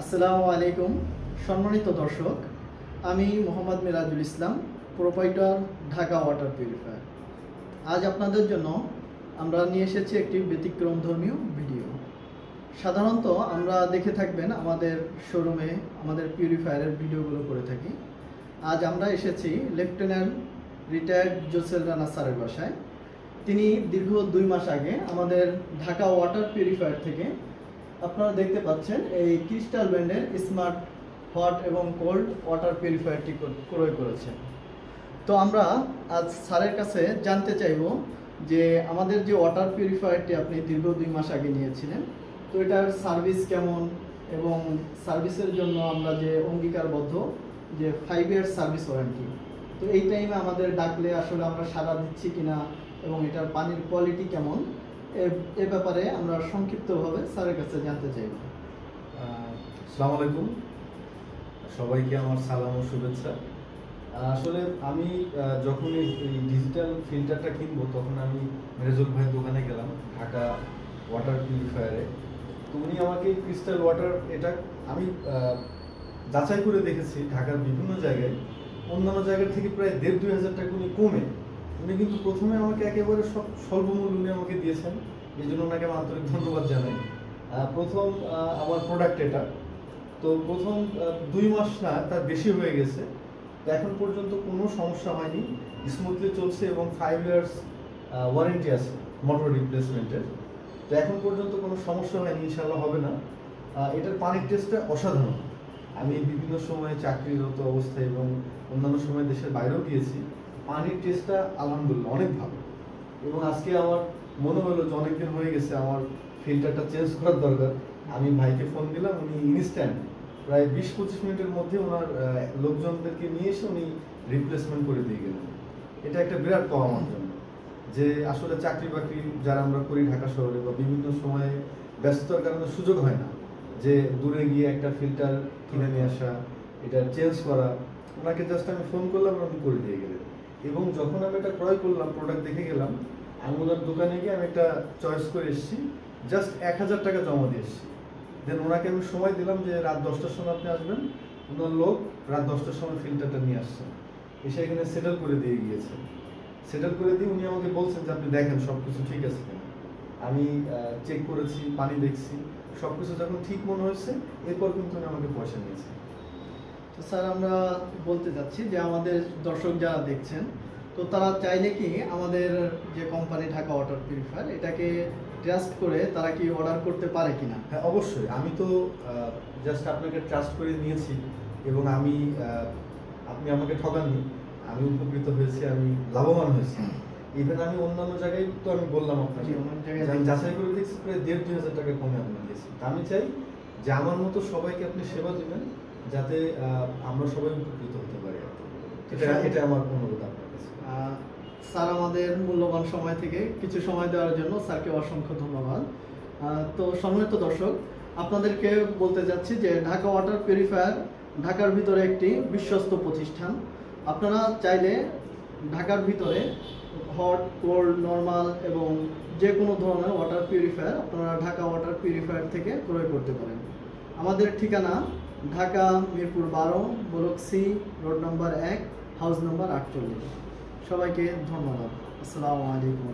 আসসালামু আলাইকুম সম্মানিত দর্শক, আমি মোহাম্মদ মিরাজুল ইসলাম, প্রোপাইটার, ঢাকা ওয়াটার পিউরিফায়ার। আজ আপনাদের জন্য আমরা নিয়ে এসেছি একটি ব্যতিক্রমধর্মী ভিডিও। সাধারণত আমরা দেখে থাকবেন আমাদের শোরুমে আমাদের পিউরিফায়ারের ভিডিওগুলো করে থাকি। আজ আমরা এসেছি লেফটেন্যান্ট রিটায়ার্ড জোসেল রানা স্যারের বাসায়। তিনি দীর্ঘ 2 মাস আগে আমাদের ঢাকা ওয়াটার পিউরিফায়ার থেকে আপনারা দেখতে পাচ্ছেন এই ক্রিস্টাল ব্র্যান্ডের স্মার্ট হট এবং কোল্ড ওয়াটার পিউরিফায়ারটি ক্রয় করেছেন। তো আমরা আজ স্যারের কাছে জানতে চাইব যে আমাদের যে ওয়াটার পিউরিফায়ারটি আপনি দীর্ঘ 2 মাস আগে নিয়েছিলেন, তো এটার সার্ভিস কেমন এবং সার্ভিসের জন্য আমরা যে অঙ্গীকারবদ্ধ যে 5 ইয়ার সার্ভিস ওয়ারেন্টি, তো এই টাইমে আমাদের ডাকলে আসলে আমরা সাড়া দিচ্ছি কিনা এবং এটার পানির কোয়ালিটি কেমন, এ ব্যাপারে আমরা সংক্ষিপ্তভাবে স্যারের কাছে জানতে চাইব। আসসালামু আলাইকুম, সবাইকে আমার সালাম ও শুভেচ্ছা। আসলে আমি যখন এই ডিজিটাল ফিল্টারটা কিনবো তখন আমি মেরেজুল ভাইয়ের দোকানে গেলাম ঢাকা ওয়াটার পিউরিফায়ারে। তো উনি আমাকে ক্রিস্টাল ওয়াটার এটা আমি যাচাই করে দেখেছি ঢাকার বিভিন্ন জায়গায় অন্যান্য জায়গার থেকে প্রায় 1,500-2 হাজার টাকা উনি কমে। উনি কিন্তু প্রথমে আমাকে একেবারে স্বল্প মূল্য উনি আমাকে দিয়েছেন, এই জন্য ওনাকে আমি আন্তরিক ধন্যবাদ জানাই। প্রথম আমার প্রোডাক্ট এটা, তো প্রথম 2 মাস না তার বেশি হয়ে গেছে, তো এখন পর্যন্ত কোনো সমস্যা হয়নি, স্মুথলি চলছে এবং 5 ইয়ার্স ওয়ারেন্টি আছে মোটর রিপ্লেসমেন্টের। তো এখন পর্যন্ত কোনো সমস্যা হয়নি, ইনশাল্লাহ হবে না। এটার পানির টেস্টটা অসাধারণ। আমি বিভিন্ন সময় চাকরিরত অবস্থায় এবং অন্যান্য সময় দেশের বাইরেও গিয়েছি, পানির টেস্টটা আলহামদুলিল্লাহ অনেক ভালো। এবং আজকে আমার মনে হলো যে অনেকদিন হয়ে গেছে, আমার ফিল্টারটা চেঞ্জ করার দরকার। আমি ভাইকে ফোন দিলাম, উনি ইনস্ট্যান্ট প্রায় 20-25 মিনিটের মধ্যে ওনার লোকজনদেরকে নিয়ে এসে উনি রিপ্লেসমেন্ট করে দিয়ে গেলেন। এটা একটা বিরাট পাওয়া আমার জন্য, যে আসলে চাকরি বাকরি যারা আমরা করি ঢাকা শহরে বা বিভিন্ন সময়ে ব্যস্ততার কারণে সুযোগ হয় না যে দূরে গিয়ে একটা ফিল্টার কিনে নিয়ে আসা, এটা চেঞ্জ করা। ওনাকে জাস্ট আমি ফোন করলাম, উনি করে দিয়ে গেলেন। এবং যখন আমি এটা ক্রয় করলাম, প্রোডাক্ট দেখে গেলাম, আমি ওনার দোকানে গিয়ে আমি একটা চয়েস করে এসেছি, জাস্ট 1,000 টাকা জমা দিয়ে এসেছি। দেন ওনাকে আমি সময় দিলাম যে রাত 10টার সময় আপনি আসবেন। ওনার লোক রাত 10টার সময় ফিল্টারটা নিয়ে আসছেন, এসে এখানে সেটেল করে দিয়ে গিয়েছে। সেটেল করে দিয়ে উনি আমাকে বলছেন যে আপনি দেখেন সব কিছু ঠিক আছে কিনা। আমি চেক করেছি, পানি দেখছি, সব কিছু যখন ঠিক মনে হয়েছে এরপর কিন্তু উনি আমাকে পয়সা নিয়েছে। তো স্যার, আমরা বলতে চাচ্ছি যে আমাদের দর্শক যারা দেখছেন, তো তারা চাইলে কি আমাদের যে কোম্পানি ঢাকা ওয়াটার পিউরিফায়ার, এটাকে ট্রাস্ট করে তারা কি অর্ডার করতে পারে কিনা? হ্যাঁ, অবশ্যই। আমি তো জাস্ট আপনাকে ট্রাস্ট করে নিয়েছি এবং আপনি আমাকে ঠকাননি, আমি উপকৃত হয়েছি, আমি লাভবান হয়েছি। ইভেন আমি অন্যান্য জায়গায় তো আমি বললাম আপনাকে, আমি যাচাই করে দেখছি প্রায় 1,500-2 হাজার টাকা কমে আপনি দিয়েছি। আমি চাই যে আমার মতো সবাইকে আপনি সেবা দেবেন, যাতে আমরা সবাই উপকৃত হতে পারি। এটা আমার অনুরোধ আপনার কাছে। স্যার, আমাদের মূল্যবান সময় থেকে কিছু সময় দেওয়ার জন্য স্যারকে অসংখ্য ধন্যবাদ। তো সম্মানিত দর্শক, আপনাদেরকে বলতে যাচ্ছি যে ঢাকা ওয়াটার পিউরিফায়ার ঢাকার ভিতরে একটি বিশ্বস্ত প্রতিষ্ঠান। আপনারা চাইলে ঢাকার ভিতরে হট, কোল্ড, নর্মাল এবং যে কোনো ধরনের ওয়াটার পিউরিফায়ার আপনারা ঢাকা ওয়াটার পিউরিফায়ার থেকে ক্রয় করতে পারেন। আমাদের ঠিকানা Dhaka Mirpur 12, block C, road number 1, house number 48। সবাইকে ধন্যবাদ। আসসালামু আলাইকুম।